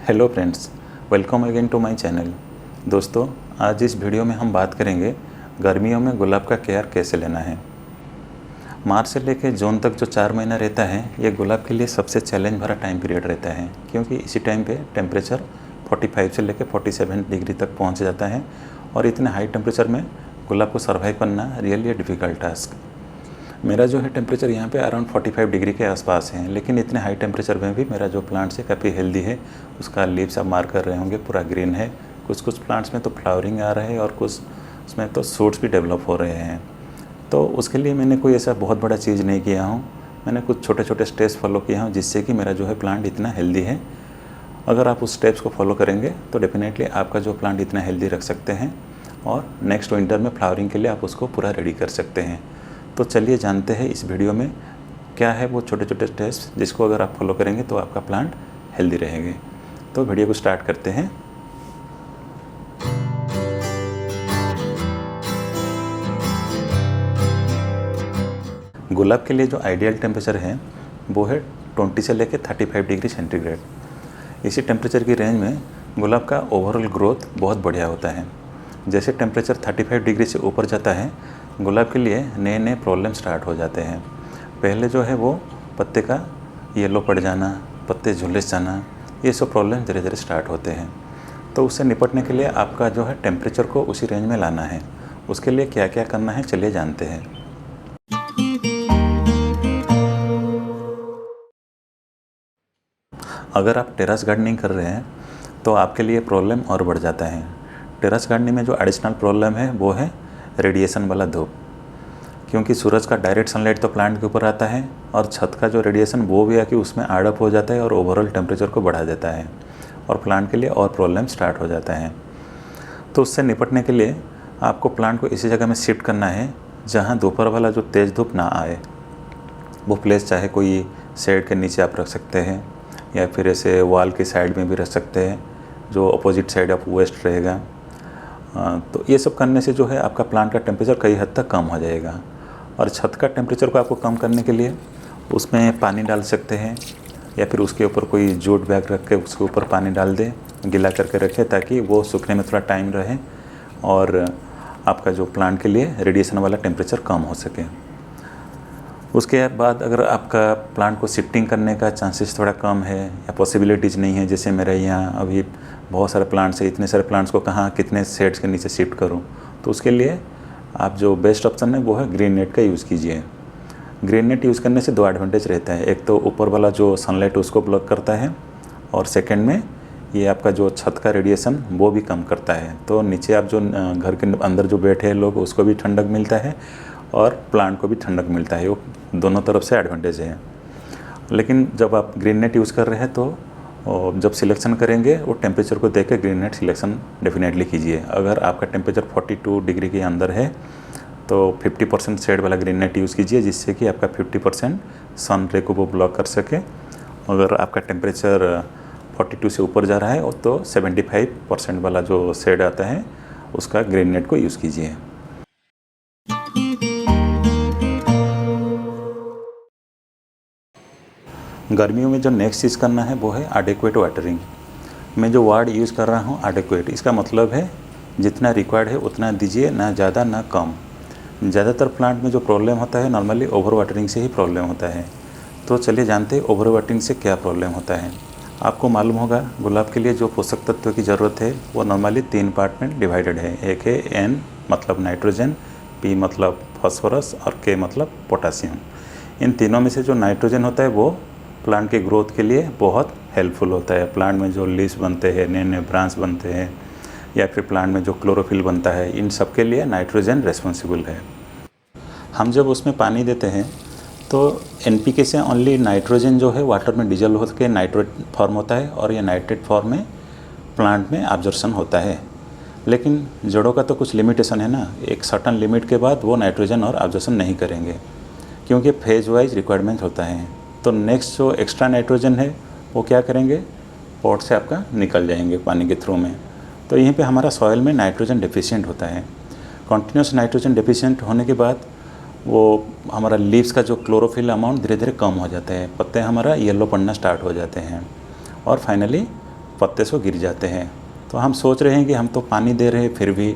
Hello friends, welcome again to my channel. दोस्तों, आज इस वीडियो में हम बात करेंगे गर्मियों में गुलाब का केयर कैसे लेना है। मार्च से लेकर जून तक जो 4 महीना रहता है, ये गुलाब के लिए सबसे चैलेंज भरा टाइम पीरियड रहता है, क्योंकि इसी टाइम पे टेम्परेचर 45 से लेकर 47 डिग्री तक पहुंच जाता है और इतने हाई टेम्परेचर में गुलाब को सर्वाइव करना रियली डिफ़िकल्ट टास्क। मेरा जो है टेम्परेचर यहाँ पे अराउंड 45 डिग्री के आसपास है, लेकिन इतने हाई टेम्परेचर में भी मेरा जो प्लांट्स है काफ़ी हेल्दी है। उसका लीव्स आप मार्क कर रहे होंगे, पूरा ग्रीन है। कुछ प्लांट्स में तो फ्लावरिंग आ रहा है और कुछ उसमें तो शूट्स भी डेवलप हो रहे हैं। तो उसके लिए मैंने कोई ऐसा बहुत बड़ा चीज़ नहीं किया हूँ। मैंने कुछ छोटे छोटे स्टेप्स फॉलो किया हूँ, जिससे कि मेरा जो है प्लांट इतना हेल्दी है। अगर आप उस स्टेप्स को फॉलो करेंगे तो डेफिनेटली आपका जो प्लांट इतना हेल्दी रख सकते हैं और नेक्स्ट विंटर में फ्लावरिंग के लिए आप उसको पूरा रेडी कर सकते हैं। तो चलिए जानते हैं इस वीडियो में क्या है वो छोटे छोटे स्टेप्स जिसको अगर आप फॉलो करेंगे तो आपका प्लांट हेल्दी रहेंगे। तो वीडियो को स्टार्ट करते हैं। गुलाब के लिए जो आइडियल टेम्परेचर है वो है 20 से लेकर 35 डिग्री सेंटीग्रेड। इसी टेम्परेचर की रेंज में गुलाब का ओवरऑल ग्रोथ बहुत बढ़िया होता है। जैसे टेम्परेचर 35 डिग्री से ऊपर जाता है, गुलाब के लिए नए नए प्रॉब्लम स्टार्ट हो जाते हैं। पहले जो है वो पत्ते का येलो पड़ जाना, पत्ते झुलस जाना, ये सब प्रॉब्लम धीरे धीरे स्टार्ट होते हैं। तो उससे निपटने के लिए आपका जो है टेम्परेचर को उसी रेंज में लाना है। उसके लिए क्या क्या करना है चलिए जानते हैं। अगर आप टेरेस गार्डनिंग कर रहे हैं तो आपके लिए प्रॉब्लम और बढ़ जाता है। टेरेस गार्डनिंग में जो एडिशनल प्रॉब्लम है वो है रेडिएशन वाला धूप, क्योंकि सूरज का डायरेक्ट सनलाइट तो प्लांट के ऊपर आता है और छत का जो रेडिएशन वो भी आके उसमें एड अप हो जाता है और ओवरऑल टेम्परेचर को बढ़ा देता है और प्लांट के लिए और प्रॉब्लम स्टार्ट हो जाता है। तो उससे निपटने के लिए आपको प्लांट को इसी जगह में शिफ्ट करना है जहाँ दोपहर वाला जो तेज़ धूप ना आए। वो प्लेस चाहे कोई शेड के नीचे आप रख सकते हैं या फिर ऐसे वॉल की साइड में भी रख सकते हैं, जो अपोजिट साइड ऑफ वेस्ट रहेगा। तो ये सब करने से जो है आपका प्लांट का टेम्परेचर कई हद तक कम हो जाएगा। और छत का टेम्परेचर को आपको कम करने के लिए उसमें पानी डाल सकते हैं या फिर उसके ऊपर कोई जूट बैग रख के उसके ऊपर पानी डाल दें, गीला करके रखें ताकि वो सूखने में थोड़ा टाइम रहे और आपका जो प्लांट के लिए रेडिएशन वाला टेम्परेचर कम हो सके। उसके बाद अगर आपका प्लांट को शिफ्टिंग करने का चांसेस थोड़ा कम है या पॉसिबिलिटीज़ नहीं है, जैसे मेरे यहाँ अभी बहुत सारे प्लांट्स है, इतने सारे प्लांट्स को कहाँ कितने शेड्स के नीचे शिफ्ट करूँ, तो उसके लिए आप जो बेस्ट ऑप्शन है वो है ग्रीन नेट का यूज़ कीजिए। ग्रीन नेट यूज़ करने से 2 एडवांटेज रहता है। एक तो ऊपर वाला जो सनलाइट उसको ब्लॉक करता है और सेकेंड में ये आपका जो छत का रेडिएशन वो भी कम करता है। तो नीचे आप जो घर के अंदर जो बैठे हैं लोग उसको भी ठंडक मिलता है और प्लांट को भी ठंडक मिलता है। वो दोनों तरफ से एडवांटेज है। लेकिन जब आप ग्रीन नेट यूज़ कर रहे हैं तो जब सिलेक्शन करेंगे वो टेम्परेचर को देख के ग्रीन नेट सिलेक्शन डेफिनेटली कीजिए। अगर आपका टेम्परेचर 42 डिग्री के अंदर है तो 50% शेड वाला ग्रीन नेट यूज़ कीजिए, जिससे कि आपका 50% सन रे को वो ब्लॉक कर सके। अगर आपका टेम्परेचर 42 से ऊपर जा रहा है तो 75% वाला जो शेड आता है उसका ग्रीन नेट को यूज़ कीजिए। गर्मियों में जो नेक्स्ट चीज़ करना है वो है एडिक्वेट वाटरिंग। मैं जो वर्ड यूज़ कर रहा हूँ एडिक्वेट, इसका मतलब है जितना रिक्वायर्ड है उतना दीजिए, ना ज़्यादा ना कम। ज़्यादातर प्लांट में जो प्रॉब्लम होता है नॉर्मली ओवर वाटरिंग से ही प्रॉब्लम होता है। तो चलिए जानते हैं ओवर वाटरिंग से क्या प्रॉब्लम होता है। आपको मालूम होगा गुलाब के लिए जो पोषक तत्व की ज़रूरत है वो नॉर्मली 3 पार्ट में डिवाइडेड है। एक है N मतलब नाइट्रोजन, P मतलब फॉस्फोरस और K मतलब पोटासियम। इन तीनों में से जो नाइट्रोजन होता है वो प्लांट के ग्रोथ के लिए बहुत हेल्पफुल होता है। प्लांट में जो लीव्स बनते हैं, नए नए ब्रांच बनते हैं या फिर प्लांट में जो क्लोरोफिल बनता है, इन सब के लिए नाइट्रोजन रेस्पॉन्सिबल है। हम जब उसमें पानी देते हैं तो NPK से ओनली नाइट्रोजन जो है वाटर में डिजल्व होकर नाइट्रेट फॉर्म होता है और ये नाइट्रेट फॉर्म में प्लांट में एब्जॉर्प्शन होता है। लेकिन जड़ों का तो कुछ लिमिटेशन है ना, एक सर्टन लिमिट के बाद वो नाइट्रोजन और एब्जॉर्प्शन नहीं करेंगे, क्योंकि फेज वाइज रिक्वायरमेंट होता है। तो नेक्स्ट जो एक्स्ट्रा नाइट्रोजन है वो क्या करेंगे, पॉट से आपका निकल जाएंगे पानी के थ्रू में। तो यहीं पे हमारा सॉइल में नाइट्रोजन डेफिशिएंट होता है। कंटिन्यूस नाइट्रोजन डेफिशिएंट होने के बाद वो हमारा लीव्स का जो क्लोरोफिल अमाउंट धीरे धीरे कम हो जाता है, पत्ते हमारा येलो पड़ना स्टार्ट हो जाते हैं और फाइनली पत्ते से गिर जाते हैं। तो हम सोच रहे हैं कि हम तो पानी दे रहे हैं फिर भी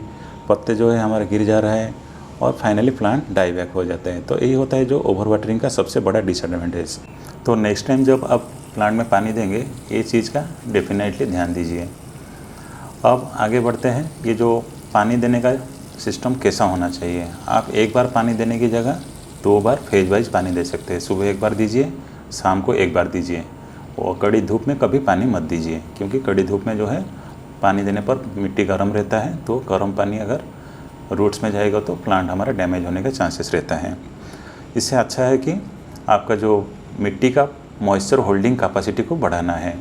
पत्ते जो है हमारा गिर जा रहा है और फाइनली प्लांट डाई बैक हो जाते हैं। तो यही होता है जो ओवर वाटरिंग का सबसे बड़ा डिसएडवांटेज। तो नेक्स्ट टाइम जब आप प्लांट में पानी देंगे ये चीज़ का डेफिनेटली ध्यान दीजिए। अब आगे बढ़ते हैं, ये जो पानी देने का सिस्टम कैसा होना चाहिए। आप एक बार पानी देने की जगह 2 बार फेज वाइज पानी दे सकते हैं। सुबह एक बार दीजिए, शाम को एक बार दीजिए। और कड़ी धूप में कभी पानी मत दीजिए, क्योंकि कड़ी धूप में जो है पानी देने पर मिट्टी गर्म रहता है, तो गर्म पानी अगर रूट्स में जाएगा तो प्लांट हमारा डैमेज होने के चांसेस रहता है। इससे अच्छा है कि आपका जो मिट्टी का मॉइस्चर होल्डिंग कैपेसिटी को बढ़ाना है।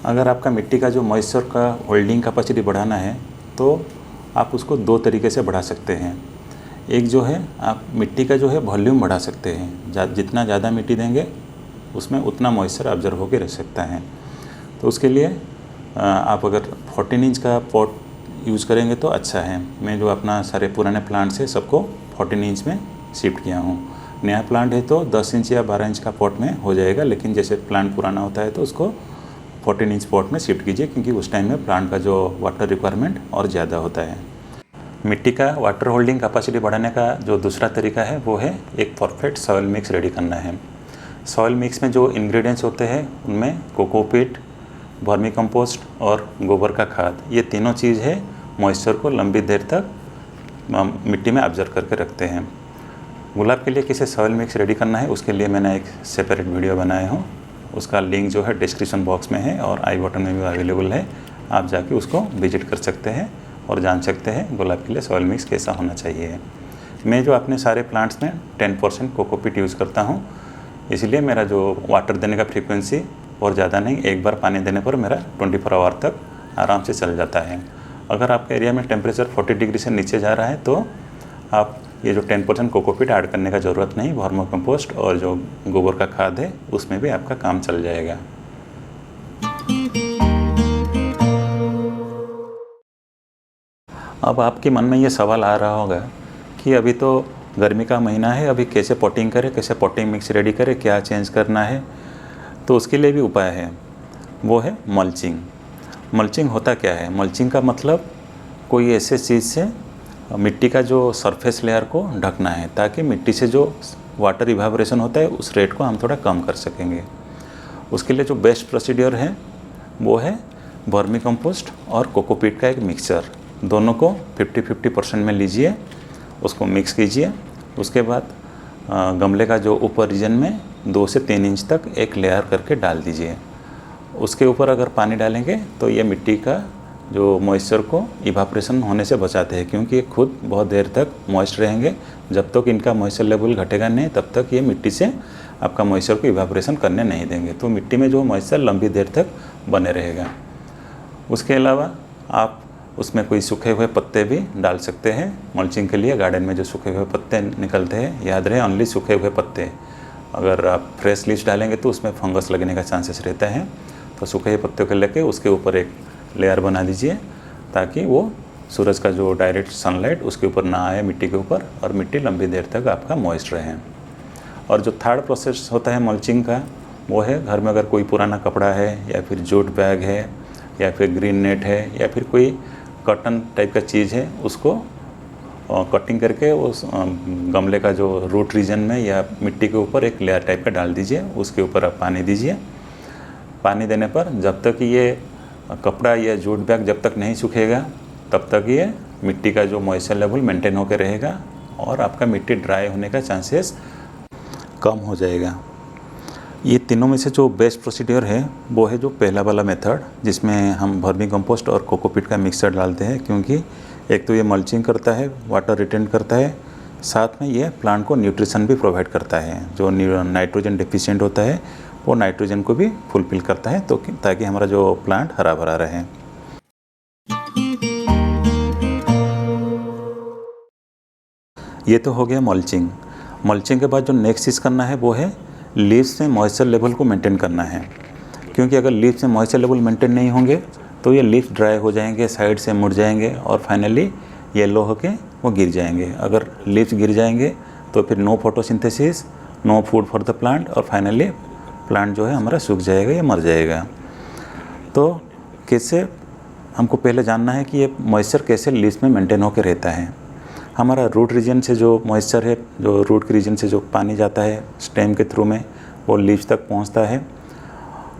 अगर आपका मिट्टी का जो मॉइस्चर का होल्डिंग कैपेसिटी बढ़ाना है तो आप उसको 2 तरीके से बढ़ा सकते हैं। एक जो है आप मिट्टी का जो है वॉल्यूम बढ़ा सकते हैं। जितना ज़्यादा मिट्टी देंगे उसमें उतना मॉइस्चर ऑब्जर्व होकर रह सकता है। तो उसके लिए आप अगर 14 इंच का पॉट यूज़ करेंगे तो अच्छा है। मैं जो अपना सारे पुराने प्लांट्स है सबको 14 इंच में शिफ्ट किया हूँ। नया प्लांट है तो 10 इंच या 12 इंच का पॉट में हो जाएगा, लेकिन जैसे प्लांट पुराना होता है तो उसको 14 इंच पॉट में शिफ्ट कीजिए, क्योंकि उस टाइम में प्लांट का जो वाटर रिक्वायरमेंट और ज़्यादा होता है। मिट्टी का वाटर होल्डिंग कैपेसिटी बढ़ाने का जो दूसरा तरीका है वो है एक परफेक्ट सॉइल मिक्स रेडी करना है। सॉइल मिक्स में जो इंग्रेडिएंट्स होते हैं उनमें कोकोपीट, वर्मी कंपोस्ट और गोबर का खाद, ये तीनों चीज़ है मॉइस्चर को लंबी देर तक मिट्टी में ऑब्जर्व करके रखते हैं। गुलाब के लिए कैसे सॉइल मिक्स रेडी करना है उसके लिए मैंने एक सेपरेट वीडियो बनाया हूँ। उसका लिंक जो है डिस्क्रिप्शन बॉक्स में है और आई बटन में भी अवेलेबल है। आप जाके उसको विजिट कर सकते हैं और जान सकते हैं गुलाब के लिए सॉइल मिक्स कैसा होना चाहिए। मैं जो अपने सारे प्लांट्स में 10% कोकोपीट यूज़ करता हूँ, इसलिए मेरा जो वाटर देने का फ्रीक्वेंसी और ज़्यादा नहीं, एक बार पानी देने पर मेरा 24 आवर तक आराम से चल जाता है। अगर आपके एरिया में टेम्परेचर 40 डिग्री से नीचे जा रहा है तो आप ये जो 10% कोकोपीट ऐड करने का ज़रूरत नहीं, वर्मी कंपोस्ट और जो गोबर का खाद है उसमें भी आपका काम चल जाएगा। अब आपके मन में ये सवाल आ रहा होगा कि अभी तो गर्मी का महीना है, अभी कैसे पॉटिंग करें, कैसे पॉटिंग मिक्स रेडी करें, क्या चेंज करना है। तो उसके लिए भी उपाय है, वो है मल्चिंग। मल्चिंग होता क्या है? मल्चिंग का मतलब कोई ऐसे चीज़ से मिट्टी का जो सरफेस लेयर को ढकना है, ताकि मिट्टी से जो वाटर इवापोरेशन होता है उस रेट को हम थोड़ा कम कर सकेंगे। उसके लिए जो बेस्ट प्रोसीड्योर है वो है वर्मी कंपोस्ट और कोकोपीट का एक मिक्सचर। दोनों को 50-50% में लीजिए, उसको मिक्स कीजिए। उसके बाद गमले का जो ऊपर रीजन में 2 से 3 इंच तक एक लेयर करके डाल दीजिए। उसके ऊपर अगर पानी डालेंगे तो ये मिट्टी का जो मॉइस्चर को इवापोरेशन होने से बचाते हैं, क्योंकि ये खुद बहुत देर तक मॉइस्ट रहेंगे। जब तक इनका मॉइस्चर लेवल घटेगा नहीं तब तक ये मिट्टी से आपका मॉइस्चर को इवापोरेशन करने नहीं देंगे। तो मिट्टी में जो मॉइस्चर लंबी देर तक बने रहेगा। उसके अलावा आप उसमें कोई सूखे हुए पत्ते भी डाल सकते हैं मल्चिंग के लिए। गार्डन में जो सूखे हुए पत्ते निकलते हैं, याद रहे ओनली सूखे हुए पत्ते। अगर आप फ्रेश लीव्स डालेंगे तो उसमें फंगस लगने का चांसेस रहता है। तो सूखे हुए पत्तों को लेके उसके ऊपर एक लेयर बना दीजिए, ताकि वो सूरज का जो डायरेक्ट सनलाइट उसके ऊपर ना आए मिट्टी के ऊपर, और मिट्टी लंबी देर तक आपका मॉइस्ट रहे। और जो थर्ड प्रोसेस होता है मल्चिंग का, वो है घर में अगर कोई पुराना कपड़ा है या फिर जूट बैग है या फिर ग्रीन नेट है या फिर कोई कॉटन टाइप का चीज़ है, उसको कटिंग करके उस गमले का जो रूट रीजन में या मिट्टी के ऊपर एक लेयर टाइप का डाल दीजिए। उसके ऊपर आप पानी दीजिए। पानी देने पर जब तक ये कपड़ा या जूट बैग जब तक नहीं सूखेगा तब तक ये मिट्टी का जो मॉइस्चर लेवल मेंटेन होकर रहेगा और आपका मिट्टी ड्राई होने का चांसेस कम हो जाएगा। ये तीनों में से जो बेस्ट प्रोसीड्योर है वो है जो पहला वाला मेथड, जिसमें हम वर्मी कंपोस्ट और कोकोपीट का मिक्सचर डालते हैं, क्योंकि एक तो ये मल्चिंग करता है, वाटर रिटेन करता है, साथ में ये प्लांट को न्यूट्रिशन भी प्रोवाइड करता है। जो नाइट्रोजन डिफिशिएंट होता है वो नाइट्रोजन को भी फुलफिल करता है, तो ताकि हमारा जो प्लांट हरा भरा रहे। ये तो हो गया मल्चिंग। मल्चिंग के बाद जो नेक्स्ट चीज़ करना है वो है लीव्स में मॉइस्चर लेवल को मेंटेन करना है, क्योंकि अगर लीव्स में मॉइस्चर लेवल मेंटेन नहीं होंगे तो ये लीव्स ड्राई हो जाएंगे, साइड से मुड़ जाएंगे और फाइनली येलो होके वो गिर जाएंगे। अगर लीव्स गिर जाएंगे तो फिर no photosynthesis no food for the plant, और फाइनली प्लांट जो है हमारा सूख जाएगा या मर जाएगा। तो कैसे, हमको पहले जानना है कि ये मॉइस्चर कैसे लीव्स में मेंटेन होकर रहता है। हमारा रूट रीजन से जो मॉइस्चर है, जो रूट के रीजन से जो पानी जाता है स्टेम के थ्रू में, वो लीव्स तक पहुंचता है,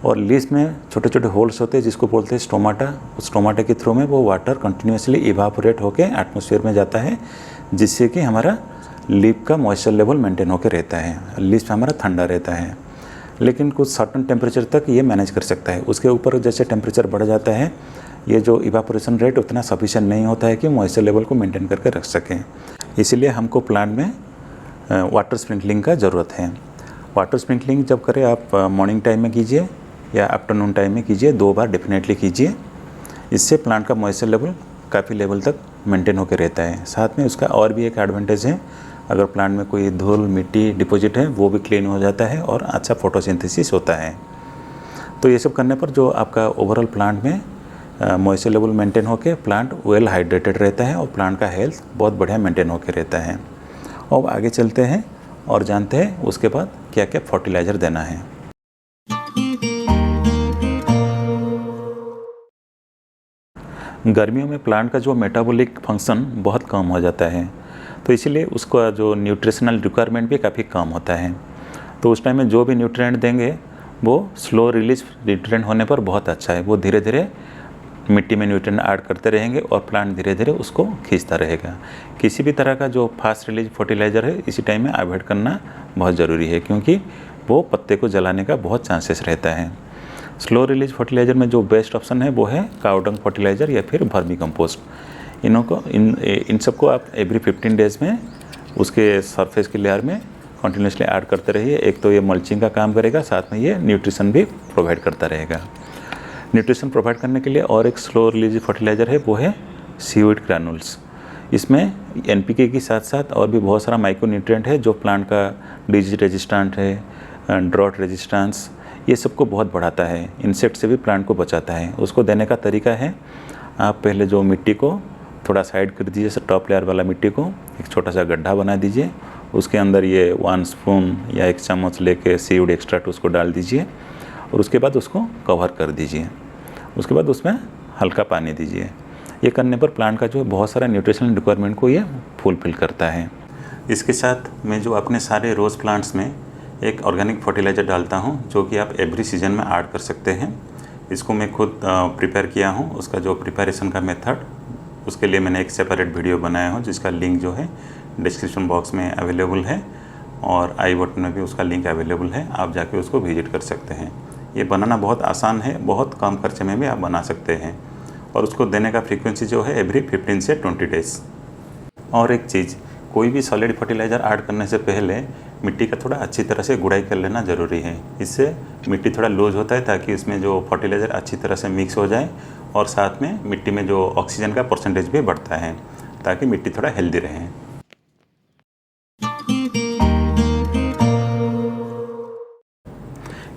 और लीव्स में छोटे छोटे होल्स होते हैं जिसको बोलते हैं स्टोमाटा। उस स्टोमाटा के थ्रू में वो वाटर कंटिन्यूसली इवापोरेट होकर एटमॉस्फेयर में जाता है, जिससे कि हमारा लीफ का मॉइस्चर लेवल मेंटेन होकर रहता है, लीफ हमारा ठंडा रहता है। लेकिन कुछ सर्टन टेम्परेचर तक ये मैनेज कर सकता है। उसके ऊपर जैसे टेम्परेचर बढ़ जाता है, ये जो इवापोरेशन रेट उतना सफिशिएंट नहीं होता है कि मॉइस्चर लेवल को मेंटेन करके रख सकें। इसीलिए हमको प्लांट में वाटर स्प्रिंकलिंग का ज़रूरत है। वाटर स्प्रिंकलिंग जब करें आप मॉर्निंग टाइम में कीजिए या आफ्टरनून टाइम में कीजिए, 2 बार डेफिनेटली कीजिए। इससे प्लांट का मॉइस्चर लेवल काफ़ी लेवल तक मेंटेन होकर रहता है। साथ में उसका और भी एक एडवांटेज है, अगर प्लांट में कोई धूल मिट्टी डिपॉजिट है वो भी क्लीन हो जाता है और अच्छा फोटोसिंथेसिस होता है। तो ये सब करने पर जो आपका ओवरऑल प्लांट में मॉइस्चर लेवल मेंटेन होकर प्लांट वेल हाइड्रेटेड रहता है और प्लांट का हेल्थ बहुत बढ़िया मेंटेन होकर रहता है। अब आगे चलते हैं और जानते हैं उसके बाद क्या क्या फर्टिलाइज़र देना है। गर्मियों में प्लांट का जो मेटाबॉलिक फंक्शन बहुत कम हो जाता है, तो इसीलिए उसका जो न्यूट्रिशनल रिक्वायरमेंट भी काफ़ी कम होता है। तो उस टाइम में जो भी न्यूट्रिएंट देंगे वो स्लो रिलीज न्यूट्रिएंट होने पर बहुत अच्छा है। वो धीरे धीरे मिट्टी में न्यूट्रिएंट ऐड करते रहेंगे और प्लांट धीरे धीरे उसको खींचता रहेगा। किसी भी तरह का जो फास्ट रिलीज फर्टिलाइज़र है इसी टाइम में अवॉइड करना बहुत ज़रूरी है, क्योंकि वो पत्ते को जलाने का बहुत चांसेस रहता है। स्लो रिलीज फर्टिलाइज़र में जो बेस्ट ऑप्शन है वो है काऊ डंग फर्टिलाइज़र या फिर वर्मी कंपोस्ट। इन सबको आप एवरी 15 डेज़ में उसके सरफेस की लेयर में कंटिन्यूसली ऐड करते रहिए। एक तो ये मल्चिंग का काम करेगा, साथ में ये न्यूट्रिशन भी प्रोवाइड करता रहेगा। न्यूट्रिशन प्रोवाइड करने के लिए और एक स्लो रिलीज फर्टिलाइज़र है, वो है सीवीड ग्रैनुल्स। इसमें एनपीके के साथ साथ और भी बहुत सारा माइक्रो न्यूट्रिएंट है जो प्लांट का डिजीज रेजिस्टेंट है, ड्रॉट रेजिस्टेंस, ये सबको बहुत बढ़ाता है। इंसेक्ट से भी प्लांट को बचाता है। उसको देने का तरीका है, आप पहले जो मिट्टी को थोड़ा साइड कर दीजिए, जैसे टॉप लेयर वाला मिट्टी को एक छोटा सा गड्ढा बना दीजिए, उसके अंदर ये 1 स्पून या 1 चम्मच लेके सीड एक्सट्रैक्ट उसको डाल दीजिए और उसके बाद उसको कवर कर दीजिए। उसके बाद उसमें हल्का पानी दीजिए। ये करने पर प्लांट का जो बहुत सारा न्यूट्रिशनल रिक्वायरमेंट को ये फुलफिल करता है। इसके साथ मैं जो अपने सारे रोज़ प्लांट्स में एक ऑर्गेनिक फर्टिलाइज़र डालता हूँ, जो कि आप एवरी सीजन में ऐड कर सकते हैं। इसको मैं खुद प्रिपेयर किया हूँ। उसका जो प्रिपरेशन का मेथड, उसके लिए मैंने एक सेपरेट वीडियो बनाया हूँ, जिसका लिंक जो है डिस्क्रिप्शन बॉक्स में अवेलेबल है और आई बटन में भी उसका लिंक अवेलेबल है। आप जाके उसको विजिट कर सकते हैं। ये बनाना बहुत आसान है, बहुत कम खर्चे में भी आप बना सकते हैं। और उसको देने का फ्रीक्वेंसी जो है एवरी 15 से 20 डेज़। और एक चीज़, कोई भी सॉलिड फर्टिलाइज़र ऐड करने से पहले मिट्टी का थोड़ा अच्छी तरह से गुड़ाई कर लेना ज़रूरी है। इससे मिट्टी थोड़ा लूज होता है ताकि इसमें जो फर्टिलाइज़र अच्छी तरह से मिक्स हो जाए और साथ में मिट्टी में जो ऑक्सीजन का परसेंटेज भी बढ़ता है, ताकि मिट्टी थोड़ा हेल्दी रहे।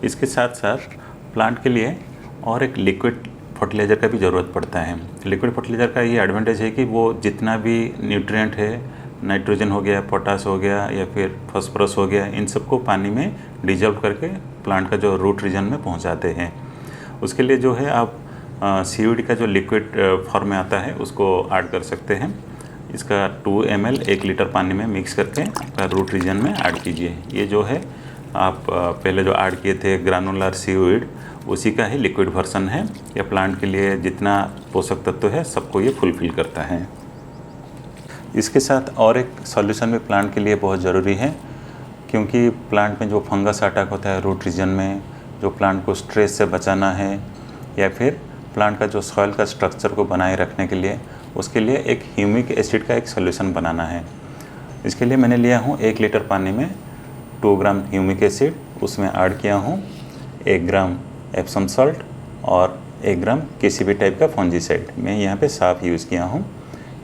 इसके साथ साथ प्लांट के लिए और एक लिक्विड फर्टिलाइज़र का भी ज़रूरत पड़ता है। लिक्विड फर्टिलाइज़र का ये एडवांटेज है कि वो जितना भी न्यूट्रिएंट है, नाइट्रोजन हो गया, पोटास हो गया या फिर फास्फोरस हो गया, इन सबको पानी में डिजॉल्व करके प्लांट का जो रूट रीजन में पहुंचाते हैं। उसके लिए जो है आप सीवीड का जो लिक्विड फॉर्म में आता है उसको ऐड कर सकते हैं। इसका 2 ml 1 लीटर पानी में मिक्स करके आपका रूट रीजन में ऐड कीजिए। ये जो है आप पहले जो ऐड किए थे ग्रानुलर सीवीड, उसी का ही लिक्विड वर्जन है। यह प्लांट के लिए जितना पोषक तत्व है सबको ये फुलफिल करता है। इसके साथ और एक सॉल्यूशन भी प्लांट के लिए बहुत ज़रूरी है, क्योंकि प्लांट में जो फंगस अटैक होता है रूट रीजन में, जो प्लांट को स्ट्रेस से बचाना है या फिर प्लांट का जो सॉइल का स्ट्रक्चर को बनाए रखने के लिए, उसके लिए एक ह्यूमिक एसिड का एक सॉल्यूशन बनाना है। इसके लिए मैंने लिया हूँ 1 लीटर पानी में 2 ग्राम ह्यूमिक एसिड, उसमें ऐड किया हूँ 1 ग्राम एप्सम सॉल्ट और 1 ग्राम किसी भी टाइप का फंजीसाइड। मैं यहाँ पे साफ यूज़ किया हूँ।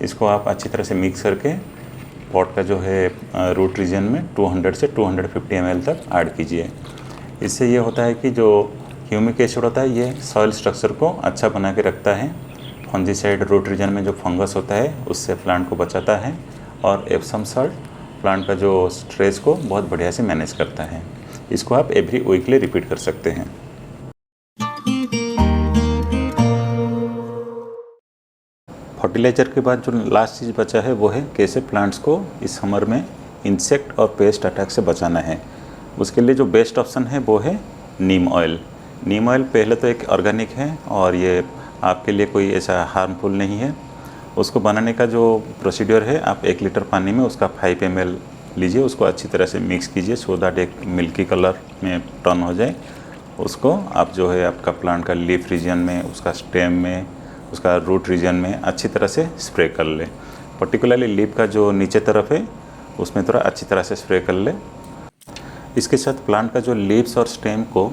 इसको आप अच्छी तरह से मिक्स करके पॉट का जो है रूट रीजन में 200 से 250 ml तक ऐड कीजिए। इससे ये होता है कि जो ह्यूमिक एसिड होता है ये सॉइल स्ट्रक्चर को अच्छा बना के रखता है। फंजीसाइड रूट रीजन में जो फंगस होता है उससे प्लांट को बचाता है, और एप्सम सॉल्ट प्लांट का जो स्ट्रेस को बहुत बढ़िया से मैनेज करता है। इसको आप एवरी वीकली रिपीट कर सकते हैं। फर्टिलाइज़र के बाद जो लास्ट चीज़ बचा है वो है कैसे प्लांट्स को इस समर में इंसेक्ट और पेस्ट अटैक से बचाना है। उसके लिए जो बेस्ट ऑप्शन है वो है नीम ऑयल। नीम ऑयल पहले तो एक ऑर्गेनिक है और ये आपके लिए कोई ऐसा हार्मफुल नहीं है। उसको बनाने का जो प्रोसीड्यूर है, आप 1 लीटर पानी में उसका 5 ml लीजिए, उसको अच्छी तरह से मिक्स कीजिए सो दैट एक मिल्की कलर में टर्न हो जाए। उसको आप जो है आपका प्लांट का लीफ रीजन में, उसका स्टेम में, उसका रूट रीजन में अच्छी तरह से स्प्रे कर ले। पर्टिकुलरली लीफ का जो नीचे तरफ है उसमें थोड़ा अच्छी तरह से स्प्रे कर ले। इसके साथ प्लांट का जो लीव्स और स्टेम को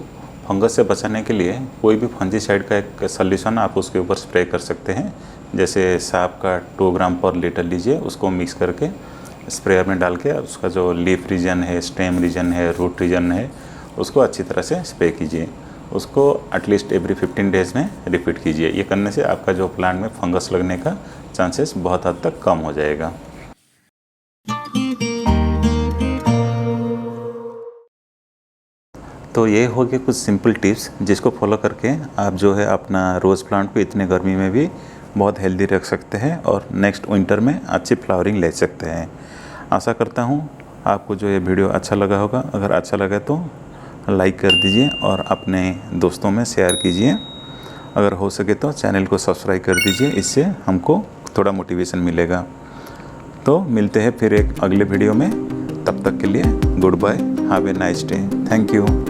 फंगस से बचाने के लिए कोई भी फंजीसाइड का एक सॉल्यूशन आप उसके ऊपर स्प्रे कर सकते हैं। जैसे साप का 2 ग्राम पर लीटर लीजिए, उसको मिक्स करके स्प्रेयर में डाल के उसका जो लीफ रीजन है, स्टेम रीजन है, रूट रीजन है, उसको अच्छी तरह से स्प्रे कीजिए। उसको एटलीस्ट एवरी 15 डेज़ में रिपीट कीजिए। ये करने से आपका जो प्लांट में फंगस लगने का चांसेस बहुत हद तक कम हो जाएगा। तो ये हो गए कुछ सिंपल टिप्स जिसको फॉलो करके आप जो है अपना रोज़ प्लांट को इतने गर्मी में भी बहुत हेल्दी रख सकते हैं और नेक्स्ट विंटर में अच्छी फ्लावरिंग ले सकते हैं। आशा करता हूँ आपको जो ये वीडियो अच्छा लगा होगा। अगर अच्छा लगा तो लाइक कर दीजिए और अपने दोस्तों में शेयर कीजिए। अगर हो सके तो चैनल को सब्सक्राइब कर दीजिए, इससे हमको थोड़ा मोटिवेशन मिलेगा। तो मिलते हैं फिर एक अगले वीडियो में, तब तक के लिए goodbye, have a nice day, thank you.